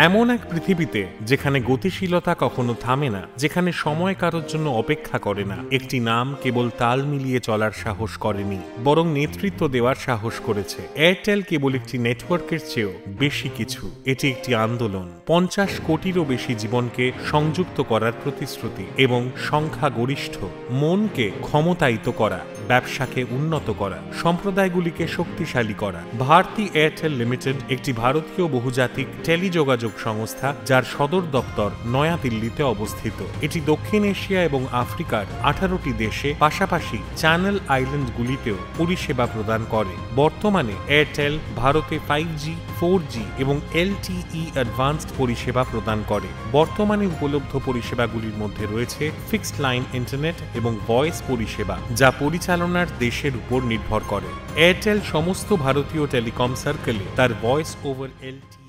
এমন এক পৃথিবীতে যেখানে গতিশীলতা কখনো থামে না, যেখানে সময় কারোর জন্য অপেক্ষা করে না, একটি নাম কেবল তাল মিলিয়ে চলার সাহস করেনি, বরং নেতৃত্ব দেওয়ার সাহস করেছে। এয়ারটেল কেবল একটি নেটওয়ার্কের চেয়েও বেশি কিছু। এটি একটি আন্দোলন, 50 কোটিরও বেশি জীবনকে সংযুক্ত করার প্রতিশ্রুতি এবং সংখ্যাগরিষ্ঠ মনকে ক্ষমতায়িত করা, ব্যবসাকে উন্নত করা, সম্প্রদায়গুলিকে শক্তিশালী করা। ভারতী এয়ারটেল লিমিটেড একটি ভারতীয় বহুজাতিক টেলিযোগাযোগ সংস্থা, যার সদর দপ্তর নয়াদিল্লিতে অবস্থিত। এটি দক্ষিণ এশিয়া এবং আফ্রিকার 18টি দেশে, পাশাপাশি চ্যানেল আইল্যান্ডগুলিতেও পরিষেবা প্রদান করে। বর্তমানে এয়ারটেল ভারতে 5G, 4G এবং LTE অ্যাডভান্সড পরিষেবা প্রদান করে। বর্তমানে উপলব্ধ পরিষেবাগুলির মধ্যে রয়েছে ফিক্সড লাইন ইন্টারনেট এবং ভয়েস পরিষেবা, যা পরিচালনার দেশের উপর নির্ভর করে। এয়ারটেল সমস্ত ভারতীয় টেলিকম সার্কেলে তার ভয়েস ওভার LTE